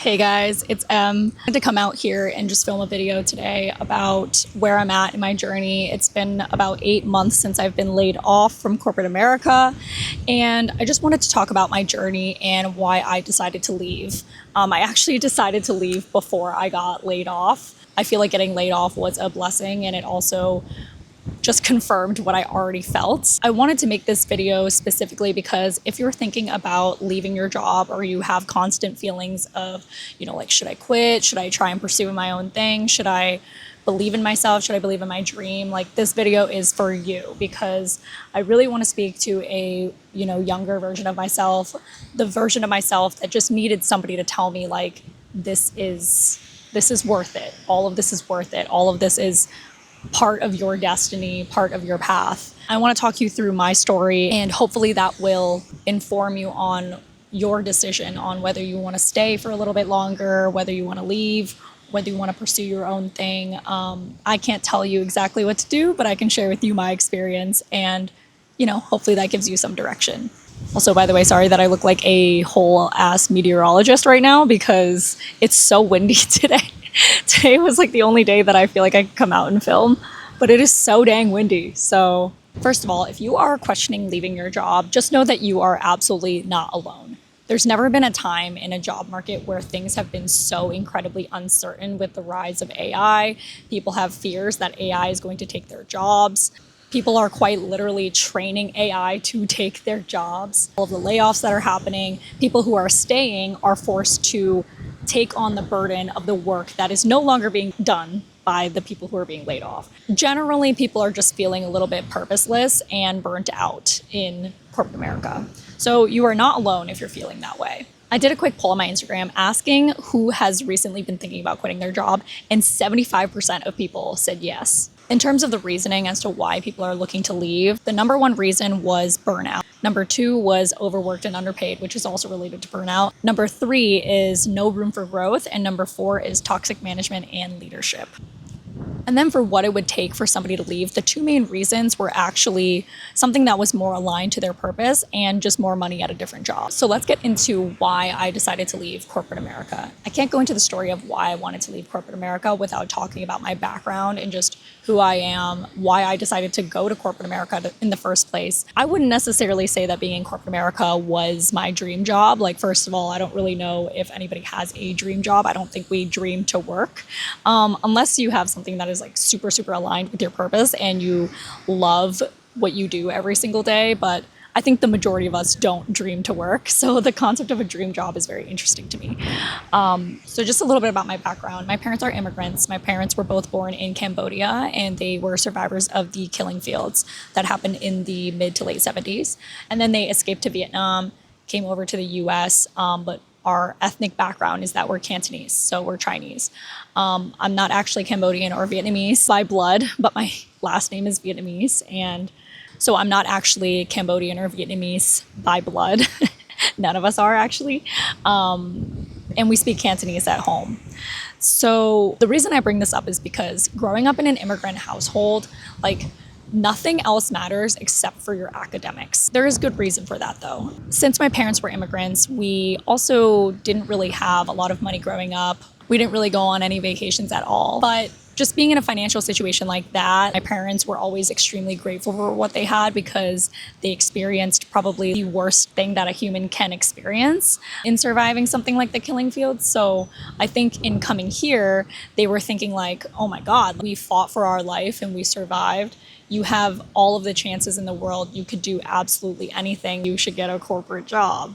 Hey guys, it's Em. I had to come out here and just film a video today about where I'm at in my journey. It's been about 8 months since I've been laid off from corporate America, and I just wanted to talk about my journey and why I decided to leave. I actually decided to leave before I got laid off. I feel like getting laid off was a blessing, and it also just confirmed what I already felt. I wanted to make this video specifically because if you're thinking about leaving your job or you have constant feelings of, like, should I quit? Should I try and pursue my own thing? Should I believe in myself? Should I believe in my dream? Like, this video is for you because I really want to speak to a, younger version of myself, the version of myself that just needed somebody to tell me, like, this is worth it. All of this is worth it. All of this is part of your destiny, part of your path. I want to talk you through my story, and hopefully that will inform you on your decision on whether you want to stay for a little bit longer, whether you want to leave, whether you want to pursue your own thing. I can't tell you exactly what to do, but I can share with you my experience, and hopefully that gives you some direction. Also, by the way, sorry that I look like a whole ass meteorologist right now because it's so windy today. Today was like the only day that I feel like I could come out and film, but it is so dang windy. So first of all, if you are questioning leaving your job, just know that you are absolutely not alone. There's never been a time in a job market where things have been so incredibly uncertain with the rise of AI. People have fears that AI is going to take their jobs. People are quite literally training AI to take their jobs. All of the layoffs that are happening, people who are staying are forced to take on the burden of the work that is no longer being done by the people who are being laid off. Generally, people are just feeling a little bit purposeless and burnt out in corporate America. So you are not alone if you're feeling that way. I did a quick poll on my Instagram asking who has recently been thinking about quitting their job, and 75% of people said yes. In terms of the reasoning as to why people are looking to leave, the number one reason was burnout. Number two was overworked and underpaid, which is also related to burnout. Number three is no room for growth. And number four is toxic management and leadership. And then for what it would take for somebody to leave, the two main reasons were actually something that was more aligned to their purpose and just more money at a different job. So let's get into why I decided to leave corporate America. I can't go into the story of why I wanted to leave corporate America without talking about my background and just who I am, why I decided to go to corporate America in the first place. I wouldn't necessarily say that being in corporate America was my dream job. Like, first of all, I don't really know if anybody has a dream job. I don't think we dream to work, unless you have something that is like super, super aligned with your purpose and you love what you do every single day. But I think the majority of us don't dream to work. So the concept of a dream job is very interesting to me. So just a little bit about my background. My parents are immigrants. My parents were both born in Cambodia, and they were survivors of the killing fields that happened in the mid to late 70s. And then they escaped to Vietnam, came over to the US, but our ethnic background is that we're Cantonese, so we're Chinese. I'm not actually Cambodian or Vietnamese by blood, but my last name is Vietnamese, and so I'm not actually Cambodian or Vietnamese by blood. None of us are actually. And we speak Cantonese at home. So the reason I bring this up is because growing up in an immigrant household, like, nothing else matters except for your academics. There is good reason for that, though. Since my parents were immigrants, we also didn't really have a lot of money growing up. We didn't really go on any vacations at all. But just being in a financial situation like that, my parents were always extremely grateful for what they had because they experienced probably the worst thing that a human can experience in surviving something like the killing fields. So I think in coming here, they were thinking like, oh my God, we fought for our life and we survived. You have all of the chances in the world. You could do absolutely anything. You should get a corporate job.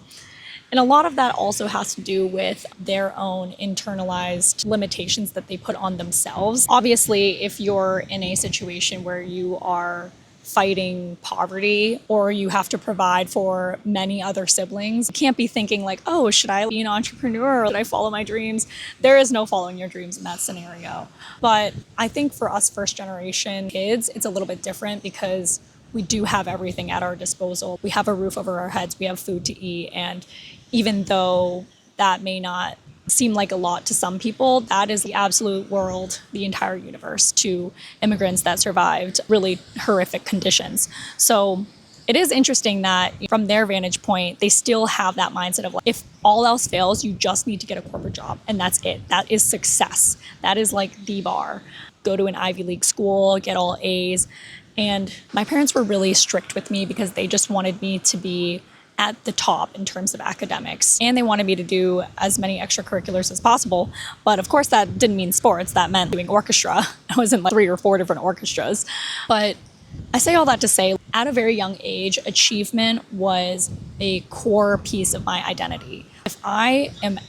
And a lot of that also has to do with their own internalized limitations that they put on themselves. Obviously, if you're in a situation where you are fighting poverty or you have to provide for many other siblings, you can't be thinking like, oh, should I be an entrepreneur? Should I follow my dreams? There is no following your dreams in that scenario. But I think for us first generation kids, it's a little bit different because we do have everything at our disposal. We have a roof over our heads, we have food to eat, and even though that may not seem like a lot to some people, that is the absolute world, the entire universe to immigrants that survived really horrific conditions. So it is interesting that from their vantage point, they still have that mindset of like, if all else fails, you just need to get a corporate job and that's it. That is success. That is like the bar. Go to an Ivy League school, get all A's. And my parents were really strict with me because they just wanted me to be at the top in terms of academics. And they wanted me to do as many extracurriculars as possible. But of course, that didn't mean sports. That meant doing orchestra. I was in like 3 or 4 different orchestras. But I say all that to say, at a very young age, achievement was a core piece of my identity. If I am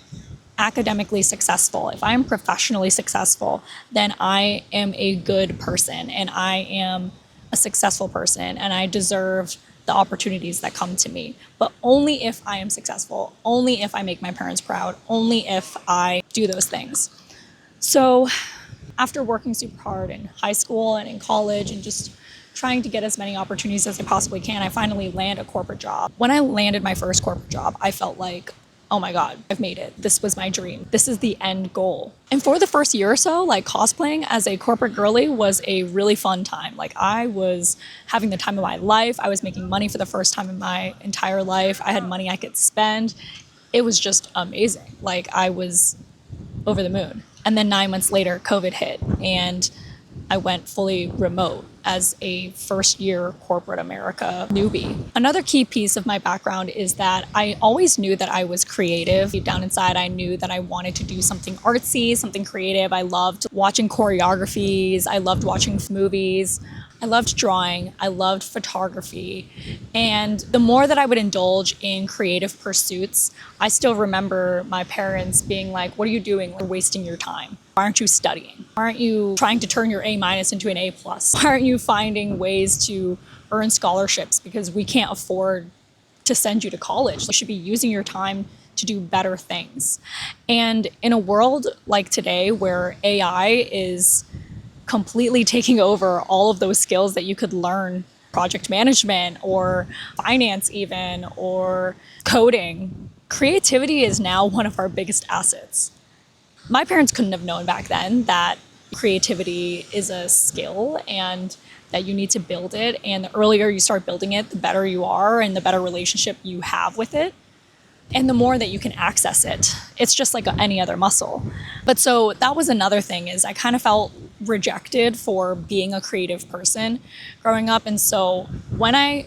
academically successful, if I am professionally successful, then I am a good person and I am a successful person and I deserve the opportunities that come to me. But only if I am successful, only if I make my parents proud, only if I do those things. So after working super hard in high school and in college and just trying to get as many opportunities as I possibly can, I finally land a corporate job. When I landed my first corporate job, I felt like, oh my God, I've made it. This was my dream. This is the end goal. And for the first year or so, like cosplaying as a corporate girly was a really fun time. Like I was having the time of my life. I was making money for the first time in my entire life. I had money I could spend. It was just amazing. Like I was over the moon. And then 9 months later, COVID hit and I went fully remote as a first-year corporate America newbie. Another key piece of my background is that I always knew that I was creative. Deep down inside, I knew that I wanted to do something artsy, something creative. I loved watching choreographies. I loved watching movies. I loved drawing. I loved photography. And the more that I would indulge in creative pursuits, I still remember my parents being like, what are you doing? You're wasting your time. Why aren't you studying? Why aren't you trying to turn your A- into an A+? Why aren't you finding ways to earn scholarships? Because we can't afford to send you to college. You should be using your time to do better things. And in a world like today where AI is completely taking over all of those skills that you could learn, project management or finance even, or coding, creativity is now one of our biggest assets. My parents couldn't have known back then that creativity is a skill and that you need to build it. And the earlier you start building it, the better you are and the better relationship you have with it. And the more that you can access it. It's just like any other muscle. But so that was another thing, is I kind of felt rejected for being a creative person growing up. And so when I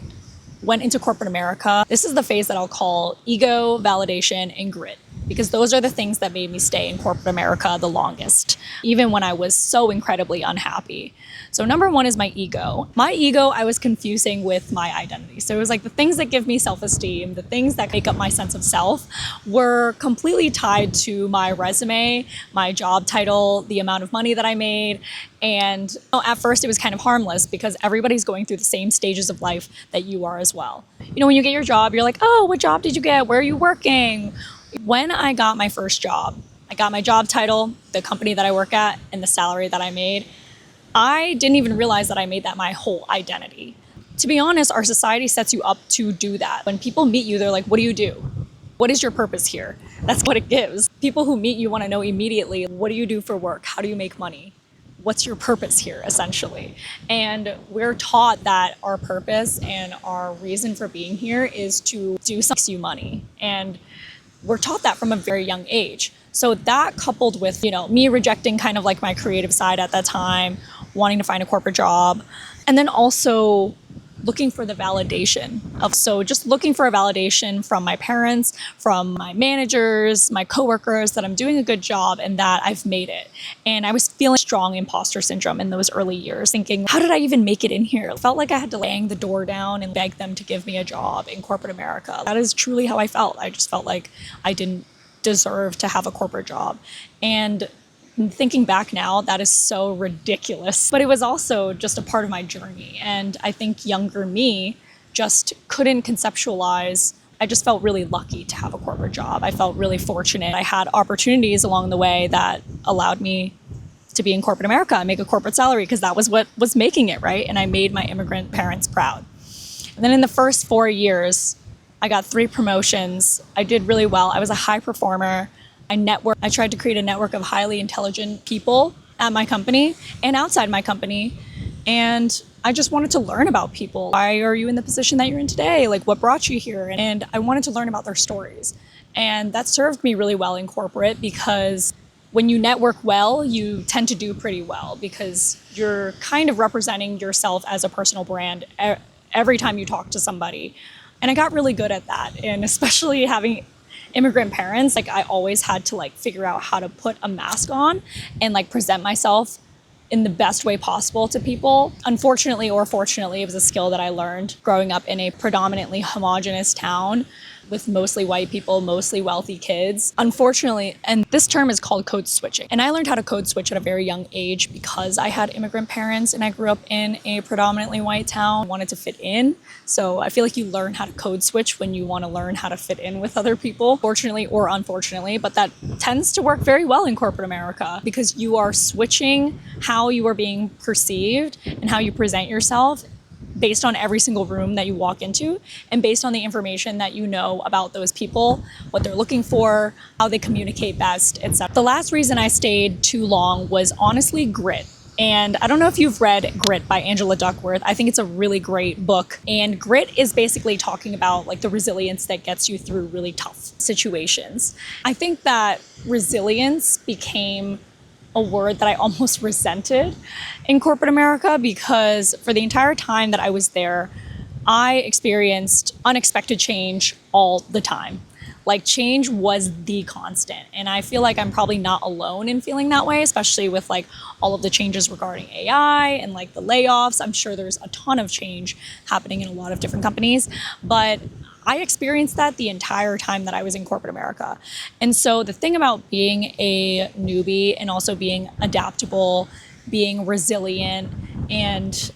went into corporate America, this is the phase that I'll call ego, validation, and grit. Because those are the things that made me stay in corporate America the longest, even when I was so incredibly unhappy. So number one is my ego. My ego, I was confusing with my identity. So it was like the things that give me self-esteem, the things that make up my sense of self were completely tied to my resume, my job title, the amount of money that I made. And at first it was kind of harmless because everybody's going through the same stages of life that you are as well. You know, when you get your job, you're like, oh, what job did you get? Where are you working? When I got my first job, I got my job title, the company that I work at, and the salary that I made. I didn't even realize that I made that my whole identity. To be honest, our society sets you up to do that. When people meet you, they're like, what do you do? What is your purpose here? That's what it gives. People who meet you want to know immediately, what do you do for work? How do you make money? What's your purpose here, essentially? And we're taught that our purpose and our reason for being here is to do something that makes you money. And we're taught that from a very young age. So that coupled with, me rejecting kind of like my creative side at that time, wanting to find a corporate job, and then also looking for the validation just looking for a validation from my parents, from my managers, my coworkers, that I'm doing a good job and that I've made it. And I was feeling strong imposter syndrome in those early years, thinking, how did I even make it in here? It felt like I had to bang the door down and beg them to give me a job in corporate America. That is truly how I felt. I just felt like I didn't deserve to have a corporate job. And thinking back now, that is so ridiculous. But it was also just a part of my journey. And I think younger me just couldn't conceptualize. I just felt really lucky to have a corporate job. I felt really fortunate. I had opportunities along the way that allowed me to be in corporate America and make a corporate salary because that was what was making it, right? And I made my immigrant parents proud. And then in the first 4 years, I got 3 promotions. I did really well. I was a high performer. I tried to create a network of highly intelligent people at my company and outside my company. And I just wanted to learn about people. Why are you in the position that you're in today? Like, what brought you here? And I wanted to learn about their stories. And that served me really well in corporate, because when you network well, you tend to do pretty well, because you're kind of representing yourself as a personal brand every time you talk to somebody. And I got really good at that. And especially having immigrant parents, like, I always had to like figure out how to put a mask on and like present myself in the best way possible to people. Unfortunately or fortunately, it was a skill that I learned growing up in a predominantly homogenous town with mostly white people, mostly wealthy kids. Unfortunately, and this term is called code switching. And I learned how to code switch at a very young age because I had immigrant parents and I grew up in a predominantly white town, wanted to fit in. So I feel like you learn how to code switch when you want to learn how to fit in with other people, fortunately or unfortunately, but that tends to work very well in corporate America, because you are switching how you are being perceived and how you present yourself based on every single room that you walk into, and based on the information that you know about those people, what they're looking for, how they communicate best, etc. The last reason I stayed too long was honestly grit. And I don't know if you've read Grit by Angela Duckworth. I think it's a really great book. And grit is basically talking about like the resilience that gets you through really tough situations. I think that resilience became a word that I almost resented in corporate America, because for the entire time that I was there, I experienced unexpected change all the time. Like, change was the constant. And I feel like I'm probably not alone in feeling that way, especially with like all of the changes regarding AI and like the layoffs. I'm sure there's a ton of change happening in a lot of different companies, but I experienced that the entire time that I was in corporate America. And so the thing about being a newbie and also being adaptable, being resilient, and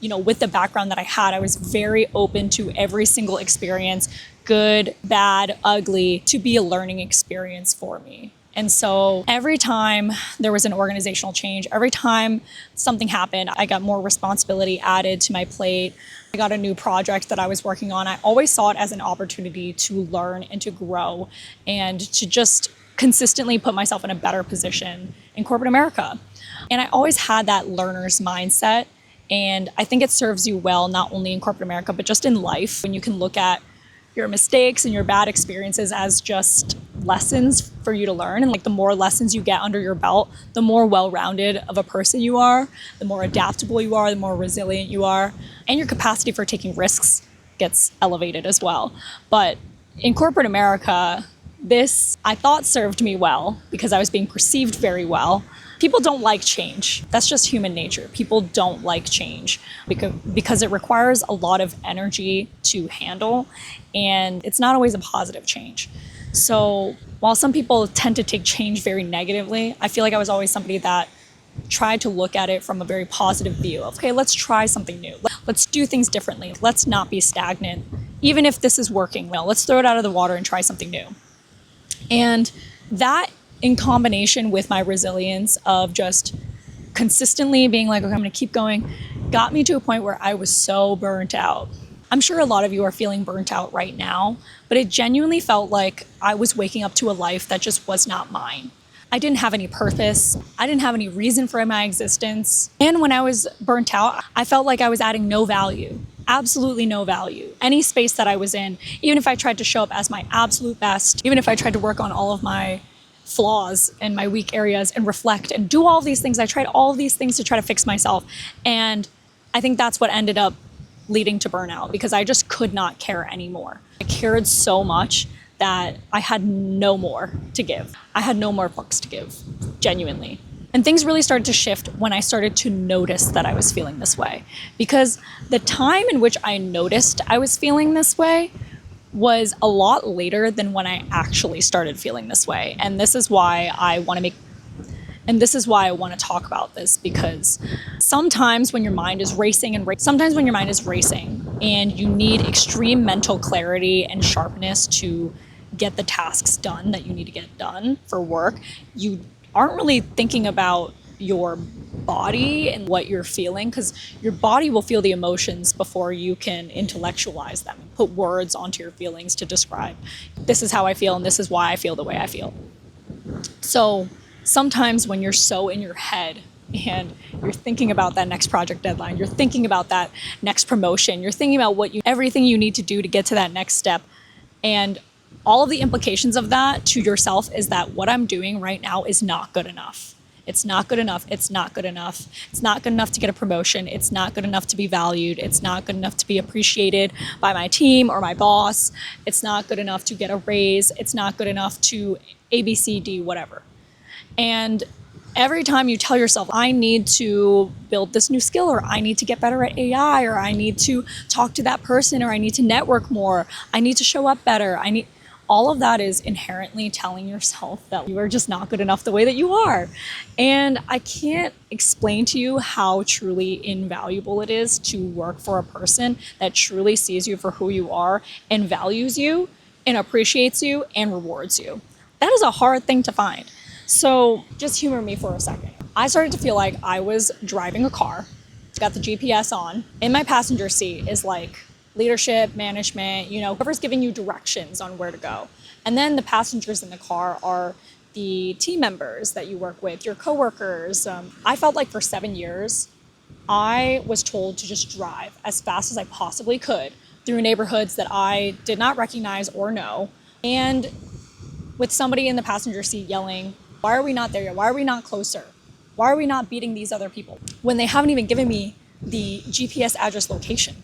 with the background that I had, I was very open to every single experience, good, bad, ugly, to be a learning experience for me. And so every time there was an organizational change, every time something happened, I got more responsibility added to my plate. I got a new project that I was working on. I always saw it as an opportunity to learn and to grow and to just consistently put myself in a better position in corporate America. And I always had that learner's mindset. And I think it serves you well, not only in corporate America, but just in life, when you can look at your mistakes and your bad experiences as just lessons for you to learn. And like, the more lessons you get under your belt, the more well-rounded of a person you are, the more adaptable you are, the more resilient you are, and your capacity for taking risks gets elevated as well. But in corporate America, this I thought served me well because I was being perceived very well. People don't like change. That's just human nature. People don't like change because it requires a lot of energy to handle, and it's not always a positive change. So while some people tend to take change very negatively, I feel like I was always somebody that tried to look at it from a very positive view of, okay, let's try something new. Let's do things differently. Let's not be stagnant. Even if this is working well, let's throw it out of the water and try something new. And that, in combination with my resilience of just consistently being like, okay, I'm going to keep going, got me to a point where I was so burnt out. I'm sure a lot of you are feeling burnt out right now, but it genuinely felt like I was waking up to a life that just was not mine. I didn't have any purpose. I didn't have any reason for my existence. And when I was burnt out, I felt like I was adding no value. Absolutely no value. Any space that I was in, even if I tried to show up as my absolute best, even if I tried to work on all of my flaws and my weak areas and reflect and do all of these things. I tried all of these things to try to fix myself. And I think that's what ended up leading to burnout, because I just could not care anymore. I cared so much that I had no more to give. I had no more fucks to give, genuinely. And things really started to shift when I started to notice that I was feeling this way. Because the time in which I noticed I was feeling this way was a lot later than when I actually started feeling this way. And this is why I want to talk about this, because sometimes when your mind is racing and you need extreme mental clarity and sharpness to get the tasks done that you need to get done for work, you aren't really thinking about your body and what you're feeling, because your body will feel the emotions before you can intellectualize them and put words onto your feelings to describe, this is how I feel and this is why I feel the way I feel. So sometimes when you're so in your head and you're thinking about that next project deadline, you're thinking about that next promotion, you're thinking about everything you need to do to get to that next step. And all of the implications of that to yourself is that what I'm doing right now is not good enough. It's not good enough. It's not good enough. It's not good enough to get a promotion. It's not good enough to be valued. It's not good enough to be appreciated by my team or my boss. It's not good enough to get a raise. It's not good enough to A, B, C, D, whatever. And every time you tell yourself, I need to build this new skill, or I need to get better at AI, or I need to talk to that person, or I need to network more, I need to show up better, all of that is inherently telling yourself that you are just not good enough the way that you are. And I can't explain to you how truly invaluable it is to work for a person that truly sees you for who you are and values you and appreciates you and rewards you. That is a hard thing to find. So just humor me for a second. I started to feel like I was driving a car. It's got the GPS on. In my passenger seat is like leadership, management, whoever's giving you directions on where to go. And then the passengers in the car are the team members that you work with, your coworkers. I felt like for 7 years, I was told to just drive as fast as I possibly could through neighborhoods that I did not recognize or know. And with somebody in the passenger seat yelling, why are we not there yet? Why are we not closer? Why are we not beating these other people? When they haven't even given me the GPS address location.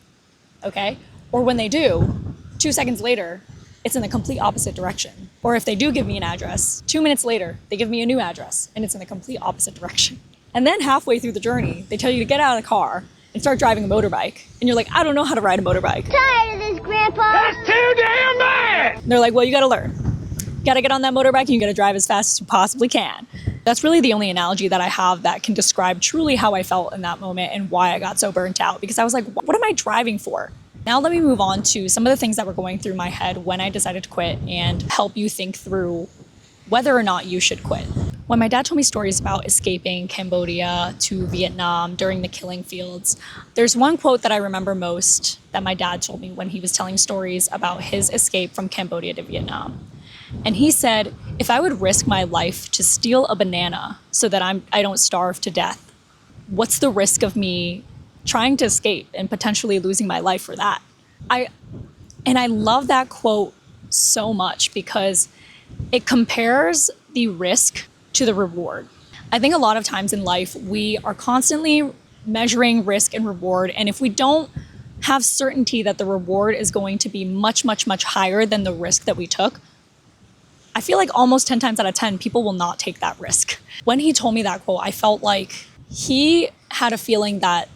Okay? Or when they do, 2 seconds later, it's in the complete opposite direction. Or if they do give me an address, 2 minutes later, they give me a new address and it's in the complete opposite direction. And then halfway through the journey, they tell you to get out of the car and start driving a motorbike. And you're like, I don't know how to ride a motorbike. Tired of this, Grandpa. That's too damn bad! And they're like, well, you gotta learn. You gotta get on that motorbike and you gotta drive as fast as you possibly can. That's really the only analogy that I have that can describe truly how I felt in that moment and why I got so burnt out. Because I was like, what am I driving for? Now let me move on to some of the things that were going through my head when I decided to quit and help you think through whether or not you should quit. When my dad told me stories about escaping Cambodia to Vietnam during the killing fields, there's one quote that I remember most that my dad told me when he was telling stories about his escape from Cambodia to Vietnam. And he said, if I would risk my life to steal a banana so that I don't starve to death, what's the risk of me trying to escape and potentially losing my life for that? I love that quote so much because it compares the risk to the reward. I think a lot of times in life, we are constantly measuring risk and reward. And if we don't have certainty that the reward is going to be much, much, much higher than the risk that we took, I feel like almost 10 times out of 10, people will not take that risk. When he told me that quote, I felt like he had a feeling that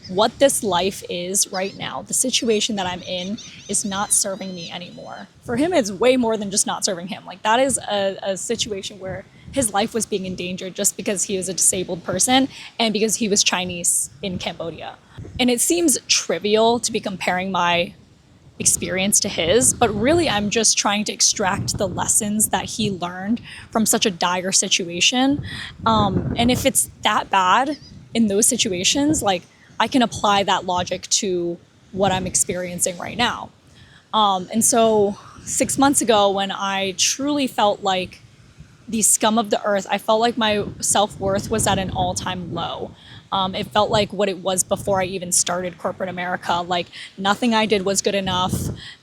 what this life is right now, the situation that I'm in, is not serving me anymore. For him, it's way more than just not serving him. Like, that is a situation where his life was being endangered just because he was a disabled person and because he was Chinese in Cambodia. And it seems trivial to be comparing my experience to his, but really I'm just trying to extract the lessons that he learned from such a dire situation. And if it's that bad in those situations, like, I can apply that logic to what I'm experiencing right now. And so 6 months ago, when I truly felt like the scum of the earth, I felt like my self-worth was at an all-time low. It felt like what it was before I even started corporate America. Like, nothing I did was good enough.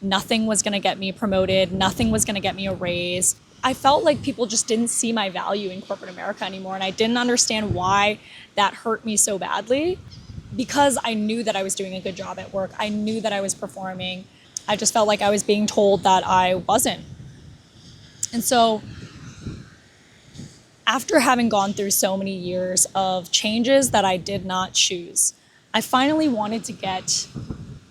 Nothing was going to get me promoted. Nothing was going to get me a raise. I felt like people just didn't see my value in corporate America anymore. And I didn't understand why that hurt me so badly, because I knew that I was doing a good job at work. I knew that I was performing. I just felt like I was being told that I wasn't. And so after having gone through so many years of changes that I did not choose, I finally wanted to get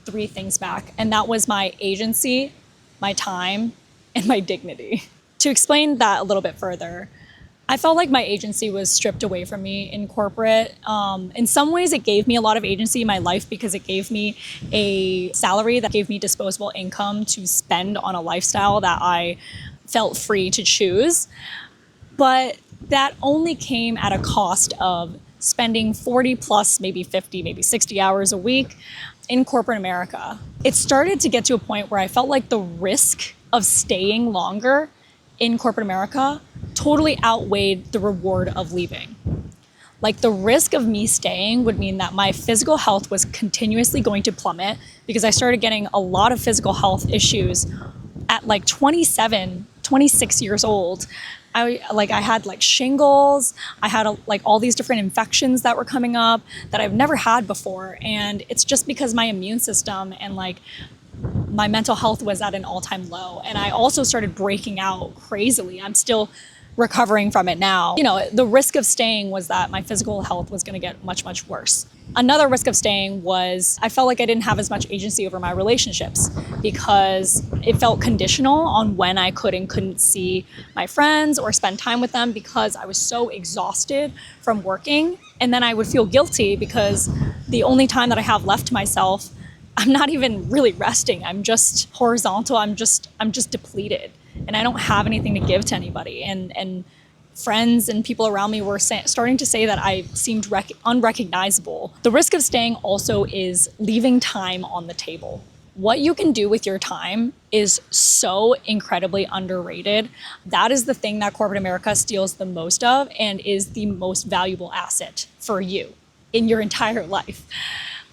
3 things back. And that was my agency, my time, and my dignity. To explain that a little bit further, I felt like my agency was stripped away from me in corporate. In some ways, it gave me a lot of agency in my life because it gave me a salary that gave me disposable income to spend on a lifestyle that I felt free to choose. But that only came at a cost of spending 40 plus, maybe 50, maybe 60 hours a week in corporate America. It started to get to a point where I felt like the risk of staying longer in corporate America totally outweighed the reward of leaving. Like the risk of me staying would mean that my physical health was continuously going to plummet because I started getting a lot of physical health issues at like 27, 26 years old. I had like shingles. I had like all these different infections that were coming up that I've never had before. And it's just because my immune system and like my mental health was at an all-time low. And I also started breaking out crazily. I'm still recovering from it now. You know, the risk of staying was that my physical health was going to get much, much worse. Another risk of staying was I felt like I didn't have as much agency over my relationships because it felt conditional on when I could and couldn't see my friends or spend time with them because I was so exhausted from working. And then I would feel guilty because the only time that I have left to myself, I'm not even really resting. I'm just horizontal. I'm just depleted. And I don't have anything to give to anybody. And friends and people around me were starting to say that I seemed unrecognizable. The risk of staying also is leaving time on the table. What you can do with your time is so incredibly underrated. That is the thing that corporate America steals the most of and is the most valuable asset for you in your entire life.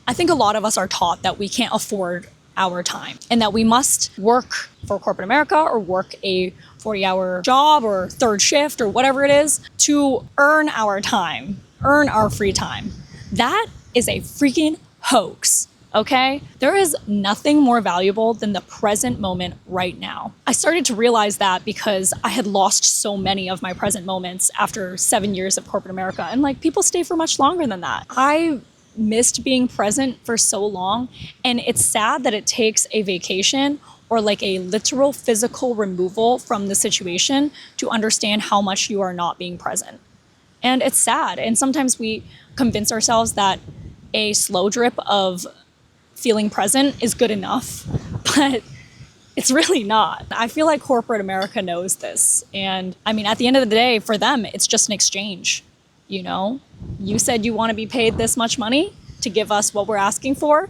I think a lot of us are taught that we can't afford our time and that we must work for corporate America or work a 40-hour job or third shift or whatever it is to earn our time, earn our free time. That is a freaking hoax, okay? There is nothing more valuable than the present moment right now. I started to realize that because I had lost so many of my present moments after 7 years of corporate America, and like people stay for much longer than that. I missed being present for so long, and it's sad that it takes a vacation or like a literal physical removal from the situation to understand how much you are not being present. And it's sad, and sometimes we convince ourselves that a slow drip of feeling present is good enough, but it's really not. I feel like corporate America knows this, and I mean, at the end of the day, for them, it's just an exchange. You know, you said you want to be paid this much money to give us what we're asking for.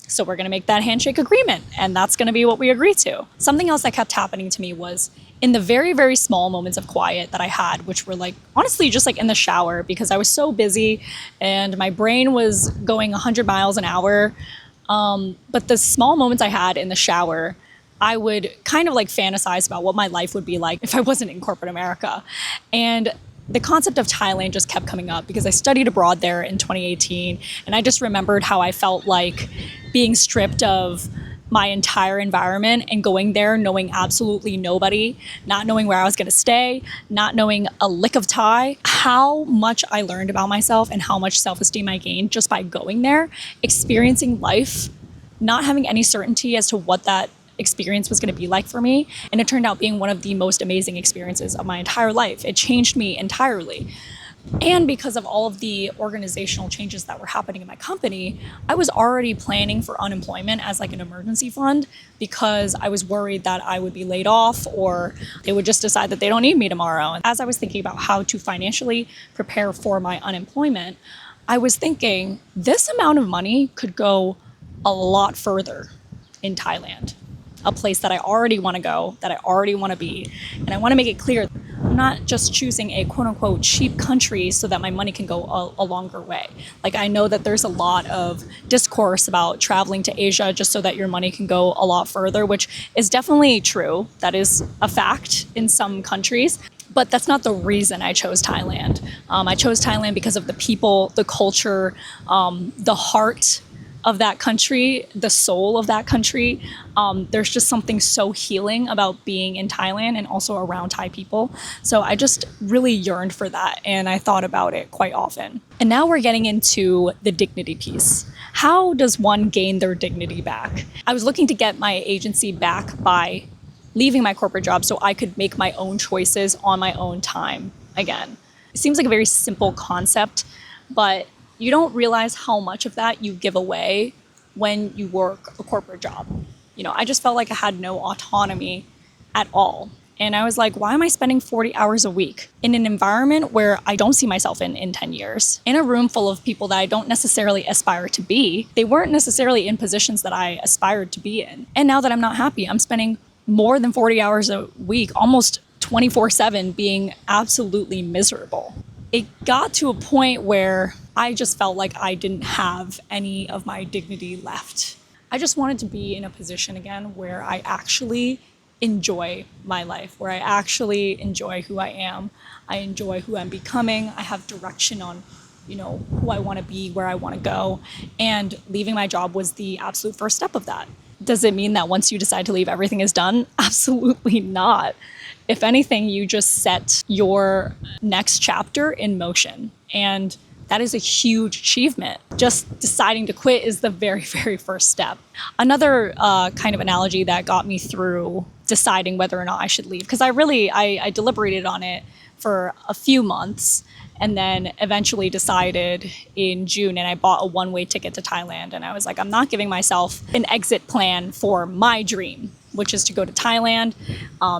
So we're going to make that handshake agreement, and that's going to be what we agree to. Something else that kept happening to me was in the very, very small moments of quiet that I had, which were like, honestly, just like in the shower because I was so busy and my brain was going 100 miles an hour. But the small moments I had in the shower, I would kind of like fantasize about what my life would be like if I wasn't in corporate America. And the concept of Thailand just kept coming up because I studied abroad there in 2018. And I just remembered how I felt like being stripped of my entire environment and going there knowing absolutely nobody, not knowing where I was going to stay, not knowing a lick of Thai, how much I learned about myself and how much self-esteem I gained just by going there, experiencing life, not having any certainty as to what that experience was going to be like for me. And it turned out being one of the most amazing experiences of my entire life. It changed me entirely. And because of all of the organizational changes that were happening in my company, I was already planning for unemployment as like an emergency fund because I was worried that I would be laid off or they would just decide that they don't need me tomorrow. And as I was thinking about how to financially prepare for my unemployment, I was thinking this amount of money could go a lot further in Thailand, a place that I already want to go, that I already want to be. And I want to make it clear, I'm not just choosing a quote unquote cheap country so that my money can go a longer way. Like I know that there's a lot of discourse about traveling to Asia just so that your money can go a lot further, which is definitely true. That is a fact in some countries. But that's not the reason I chose Thailand. I chose Thailand because of the people, the culture, the heart of that country, the soul of that country. There's just something so healing about being in Thailand and also around Thai people. So I just really yearned for that and I thought about it quite often. And now we're getting into the dignity piece. How does one gain their dignity back? I was looking to get my agency back by leaving my corporate job so I could make my own choices on my own time again. It seems like a very simple concept, but you don't realize how much of that you give away when you work a corporate job. You know, I just felt like I had no autonomy at all. And I was like, why am I spending 40 hours a week in an environment where I don't see myself in 10 years? In a room full of people that I don't necessarily aspire to be. They weren't necessarily in positions that I aspired to be in. And now that I'm not happy, I'm spending more than 40 hours a week, almost 24/7, being absolutely miserable. it got to a point where I just felt like I didn't have any of my dignity left. I just wanted to be in a position again where I actually enjoy my life, where I actually enjoy who I am. I enjoy who I'm becoming. I have direction on, who I want to be, where I want to go. And leaving my job was the absolute first step of that. Does it mean that once you decide to leave, everything is done? Absolutely not. If anything, you just set your next chapter in motion. And that is a huge achievement. Just deciding to quit is the very, very first step. Another kind of analogy that got me through deciding whether or not I should leave, because I deliberated on it for a few months and then eventually decided in June, and I bought a one-way ticket to Thailand. And I was like, I'm not giving myself an exit plan for my dream, which is to go to Thailand,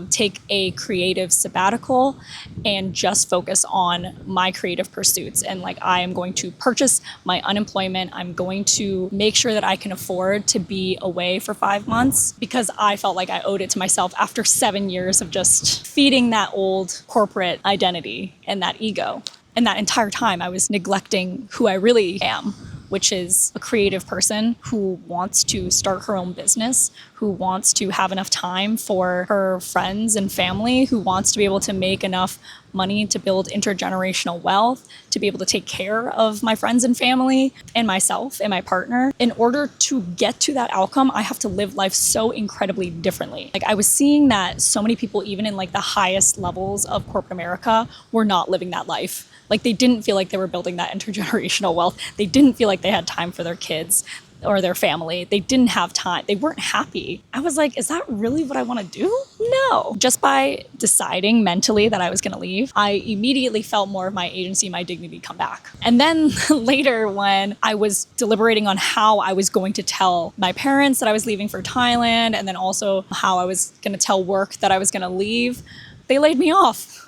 take a creative sabbatical, and just focus on my creative pursuits. And I am going to purchase my unemployment. I'm going to make sure that I can afford to be away for 5 months, because I felt like I owed it to myself after 7 years of just feeding that old corporate identity and that ego. And that entire time I was neglecting who I really am, which is a creative person who wants to start her own business, who wants to have enough time for her friends and family, who wants to be able to make enough money to build intergenerational wealth, to be able to take care of my friends and family and myself and my partner. In order to get to that outcome, I have to live life so incredibly differently. I was seeing that so many people, even in the highest levels of corporate America, were not living that life. They didn't feel like they were building that intergenerational wealth. They didn't feel like they had time for their kids or their family. They didn't have time. They weren't happy. I was like, is that really what I want to do? No. Just by deciding mentally that I was going to leave, I immediately felt more of my agency, my dignity come back. And then later, when I was deliberating on how I was going to tell my parents that I was leaving for Thailand, and then also how I was going to tell work that I was going to leave, they laid me off.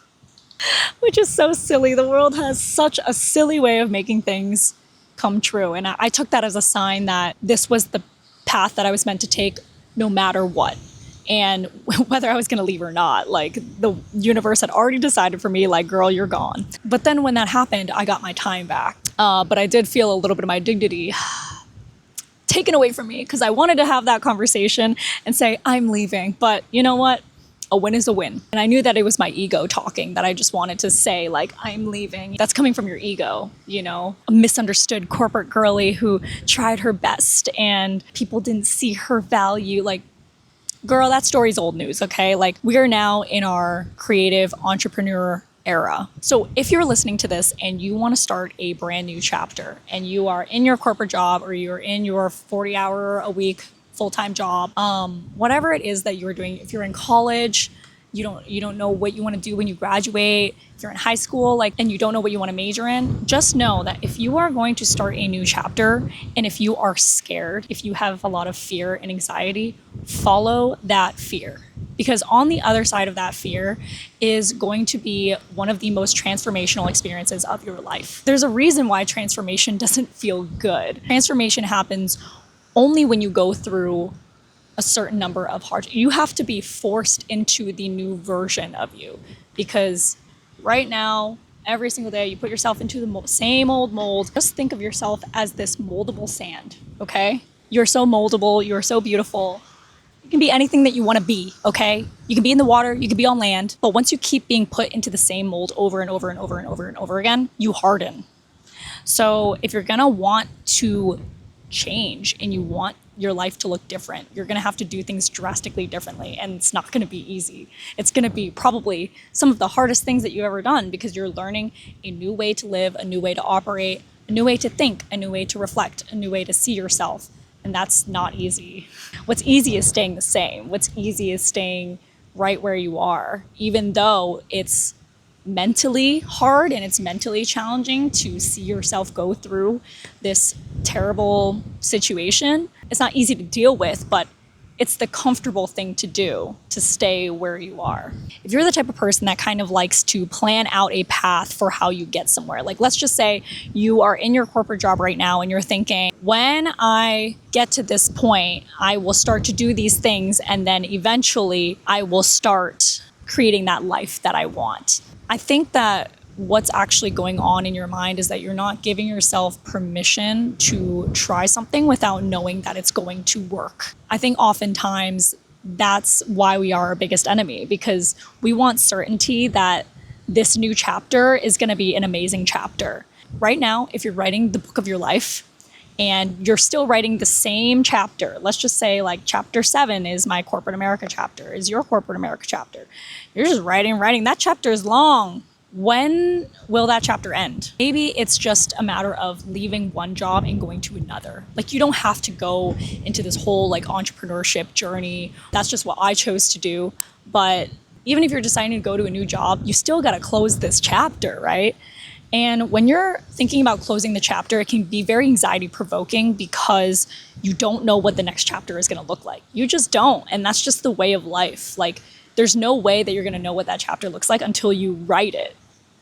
Which is so silly. The world has such a silly way of making things come true. And I took that as a sign that this was the path that I was meant to take no matter what. And whether I was going to leave or not, the universe had already decided for me, girl, you're gone. But then when that happened, I got my time back. But I did feel a little bit of my dignity taken away from me, because I wanted to have that conversation and say, I'm leaving. But you know what? A win is a win. And I knew that it was my ego talking, that I just wanted to say, I'm leaving. That's coming from your ego, a misunderstood corporate girly who tried her best and people didn't see her value. Girl, that story's old news, okay? We are now in our creative entrepreneur era. So if you're listening to this and you want to start a brand new chapter, and you are in your corporate job, or you're in your 40-hour-a-week full-time job, whatever it is that you're doing, if you're in college, you don't know what you want to do when you graduate, if you're in high school, and you don't know what you want to major in, just know that if you are going to start a new chapter, and if you are scared, if you have a lot of fear and anxiety, follow that fear. Because on the other side of that fear is going to be one of the most transformational experiences of your life. There's a reason why transformation doesn't feel good. Transformation happens only when you go through a certain number of hardships. You have to be forced into the new version of you, because right now, every single day, you put yourself into the same old mold. Just think of yourself as this moldable sand, okay? You're so moldable, you're so beautiful. You can be anything that you want to be, okay? You can be in the water, you can be on land, but once you keep being put into the same mold over and over and over and over and over again, you harden. So if you're gonna want to change and you want your life to look different, you're going to have to do things drastically differently, and it's not going to be easy. It's going to be probably some of the hardest things that you've ever done, because you're learning a new way to live, a new way to operate, a new way to think, a new way to reflect, a new way to see yourself, and that's not easy. What's easy is staying the same. What's easy is staying right where you are, even though it's mentally hard and it's mentally challenging to see yourself go through this terrible situation. It's not easy to deal with, but it's the comfortable thing to do, to stay where you are. If you're the type of person that kind of likes to plan out a path for how you get somewhere, let's just say you are in your corporate job right now and you're thinking, when I get to this point, I will start to do these things, and then eventually I will start creating that life that I want. I think that what's actually going on in your mind is that you're not giving yourself permission to try something without knowing that it's going to work. I think oftentimes that's why we are our biggest enemy, because we want certainty that this new chapter is going to be an amazing chapter. Right now, if you're writing the book of your life and you're still writing the same chapter, let's just say like chapter 7 is my corporate America chapter, is your corporate America chapter. You're just writing. That chapter is long. When will that chapter end? Maybe it's just a matter of leaving one job and going to another. Like, you don't have to go into this whole like entrepreneurship journey. That's just what I chose to do. But even if you're deciding to go to a new job, you still got to close this chapter, right? And when you're thinking about closing the chapter, it can be very anxiety provoking because you don't know what the next chapter is going to look like. You just don't. And that's just the way of life. Like, there's no way that you're going to know what that chapter looks like until you write it.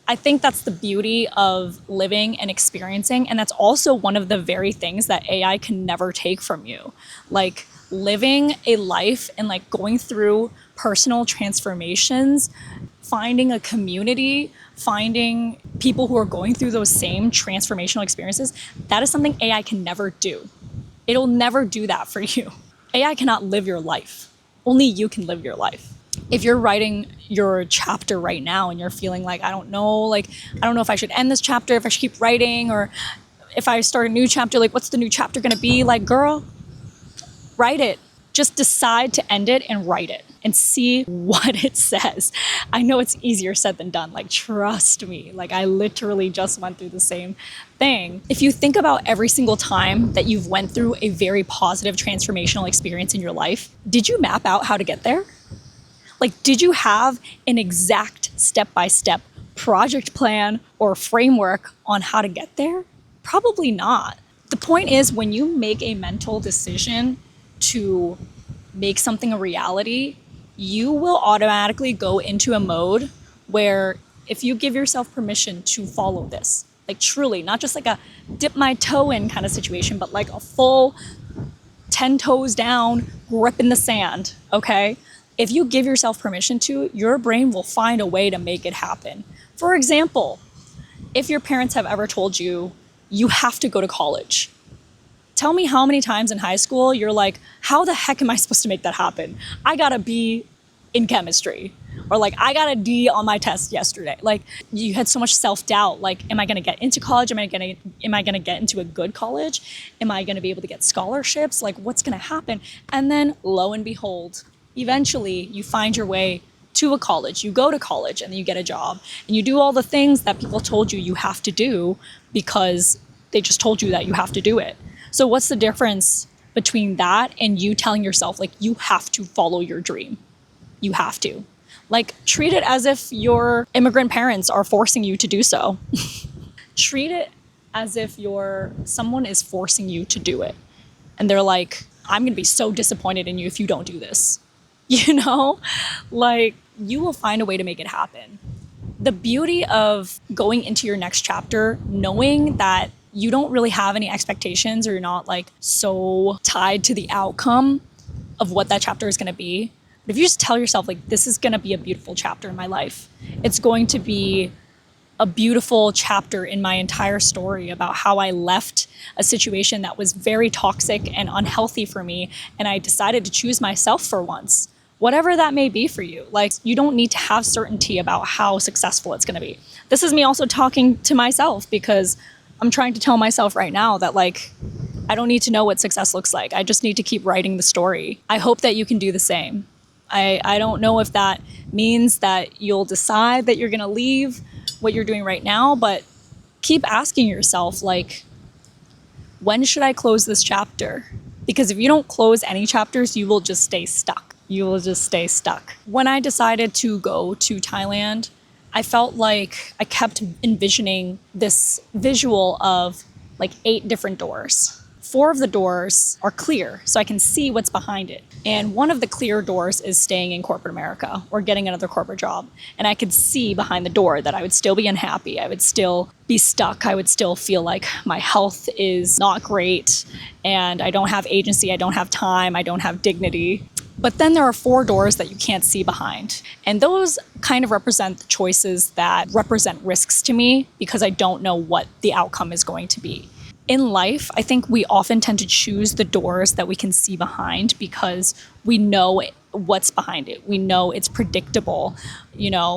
I think that's the beauty of living and experiencing. And that's also one of the very things that AI can never take from you. Like, living a life and like going through personal transformations, finding a community, finding people who are going through those same transformational experiences, that is something AI can never do. It'll never do that for you. AI cannot live your life. Only you can live your life. If you're writing your chapter right now and you're feeling like, I don't know if I should end this chapter, if I should keep writing, or if I start a new chapter, like what's the new chapter going to be? Like, girl, write it. Just decide to end it and write it and see what it says. I know it's easier said than done. Like, trust me. Like, I literally just went through the same thing. If you think about every single time that you've went through a very positive transformational experience in your life, did you map out how to get there? Like, did you have an exact step-by-step project plan or framework on how to get there? Probably not. The point is, when you make a mental decision to make something a reality, you will automatically go into a mode where if you give yourself permission to follow this, like truly, not just like a dip my toe in kind of situation, but like a full 10 toes down, grip in the sand, okay? If you give yourself permission to, your brain will find a way to make it happen. For example, if your parents have ever told you, you have to go to college, tell me how many times in high school you're like, how the heck am I supposed to make that happen? I got a B in chemistry, or like, I got a D on my test yesterday. Like, you had so much self-doubt. Like, am I going to get into college? Am I going to get into a good college? Am I going to be able to get scholarships? Like, what's going to happen? And then lo and behold, eventually you find your way to a college. You go to college and then you get a job and you do all the things that people told you have to do because they just told you that you have to do it. So what's the difference between that and you telling yourself, like, you have to follow your dream? You have to. Like, treat it as if your immigrant parents are forcing you to do so. Treat it as if someone is forcing you to do it. And they're like, I'm going to be so disappointed in you if you don't do this. You know, like, you will find a way to make it happen. The beauty of going into your next chapter, knowing that you don't really have any expectations, or you're not like so tied to the outcome of what that chapter is going to be. But if you just tell yourself, like, this is going to be a beautiful chapter in my life, it's going to be a beautiful chapter in my entire story about how I left a situation that was very toxic and unhealthy for me, and I decided to choose myself for once. Whatever that may be for you. Like, you don't need to have certainty about how successful it's going to be. This is me also talking to myself, because I'm trying to tell myself right now that, like, I don't need to know what success looks like. I just need to keep writing the story. I hope that you can do the same. I don't know if that means that you'll decide that you're going to leave what you're doing right now, but keep asking yourself, like, when should I close this chapter? Because if you don't close any chapters, you will just stay stuck. You will just stay stuck. When I decided to go to Thailand, I felt like I kept envisioning this visual of like 8 different doors. 4 of the doors are clear, so I can see what's behind it. And one of the clear doors is staying in corporate America or getting another corporate job. And I could see behind the door that I would still be unhappy. I would still be stuck. I would still feel like my health is not great and I don't have agency. I don't have time. I don't have dignity. But then there are 4 doors that you can't see behind. And those kind of represent the choices that represent risks to me because I don't know what the outcome is going to be. In life, I think we often tend to choose the doors that we can see behind because we know what's behind it. We know it's predictable.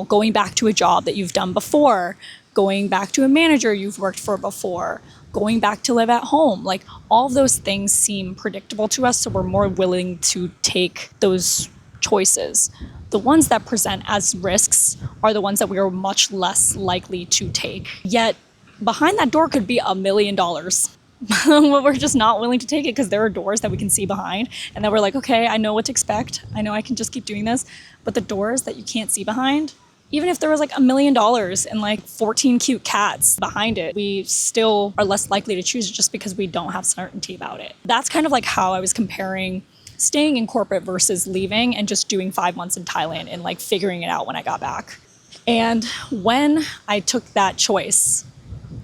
Going back to a job that you've done before, going back to a manager you've worked for before, going back to live at home. Like, all of those things seem predictable to us, so we're more willing to take those choices. The ones that present as risks are the ones that we are much less likely to take. Yet, behind that door could be $1 million. But we're just not willing to take it because there are doors that we can see behind, and then we're like, okay, I know what to expect. I know I can just keep doing this. But the doors that you can't see behind, even if there was like $1 million and like 14 cute cats behind it, we still are less likely to choose it just because we don't have certainty about it. That's kind of like how I was comparing staying in corporate versus leaving and just doing 5 months in Thailand and like figuring it out when I got back. And when I took that choice,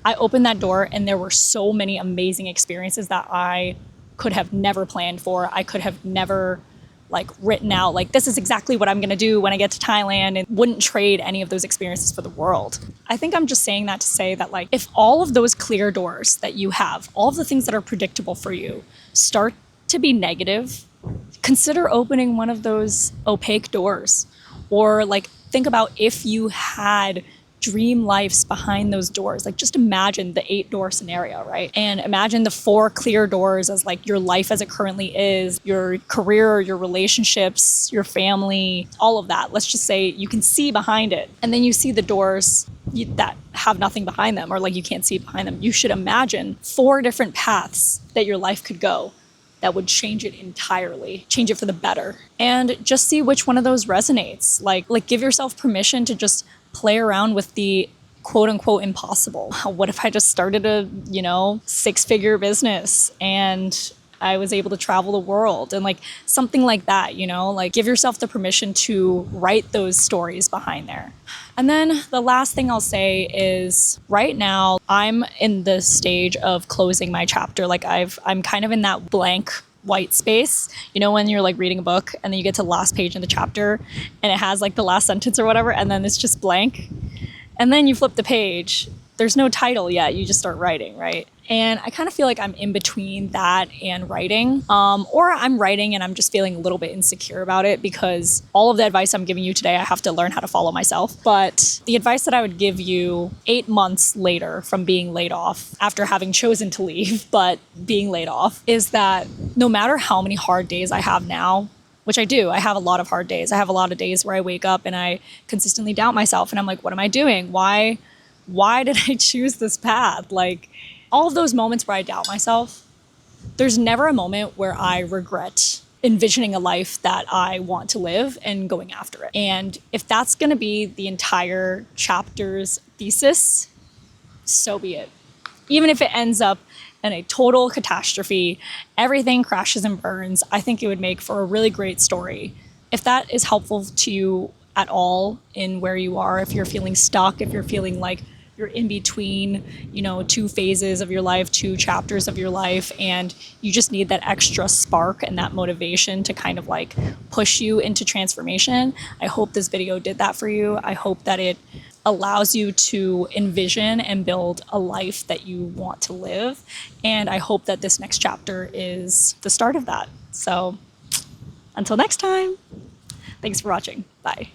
I opened that door and there were so many amazing experiences that I could have never planned for. I could have never written out, this is exactly what I'm going to do when I get to Thailand, and wouldn't trade any of those experiences for the world. I think I'm just saying that to say that if all of those clear doors that you have, all of the things that are predictable for you start to be negative, consider opening one of those opaque doors. Or think about if you had dream lives behind those doors. Just imagine the 8-door scenario, right? And imagine the 4 clear doors as your life as it currently is, your career, your relationships, your family, all of that. Let's just say you can see behind it. And then you see the doors that have nothing behind them, or you can't see behind them. You should imagine 4 different paths that your life could go that would change it entirely, change it for the better. And just see which one of those resonates. Give yourself permission to just play around with the quote unquote impossible. What if I just started a, 6-figure business and I was able to travel the world, and something like that, give yourself the permission to write those stories behind there. And then the last thing I'll say is right now I'm in the stage of closing my chapter. I'm kind of in that blank white space, when you're reading a book and then you get to the last page in the chapter and it has the last sentence or whatever, and then it's just blank. And then you flip the page, there's no title yet, you just start writing, right? And I kind of feel like I'm in between that and writing, or I'm writing and I'm just feeling a little bit insecure about it because all of the advice I'm giving you today, I have to learn how to follow myself. But the advice that I would give you 8 months later from being laid off, after having chosen to leave, but being laid off, is that no matter how many hard days I have now, which I do, I have a lot of hard days. I have a lot of days where I wake up and I consistently doubt myself and I'm like, what am I doing? Why did I choose this path? All of those moments where I doubt myself, there's never a moment where I regret envisioning a life that I want to live and going after it. And if that's going to be the entire chapter's thesis, so be it. Even if it ends up in a total catastrophe, everything crashes and burns, I think it would make for a really great story. If that is helpful to you at all in where you are, if you're feeling stuck, if you're feeling like you're in between, 2 phases of your life, 2 chapters of your life, and you just need that extra spark and that motivation to kind of push you into transformation. I hope this video did that for you. I hope that it allows you to envision and build a life that you want to live. And I hope that this next chapter is the start of that. So until next time, thanks for watching. Bye.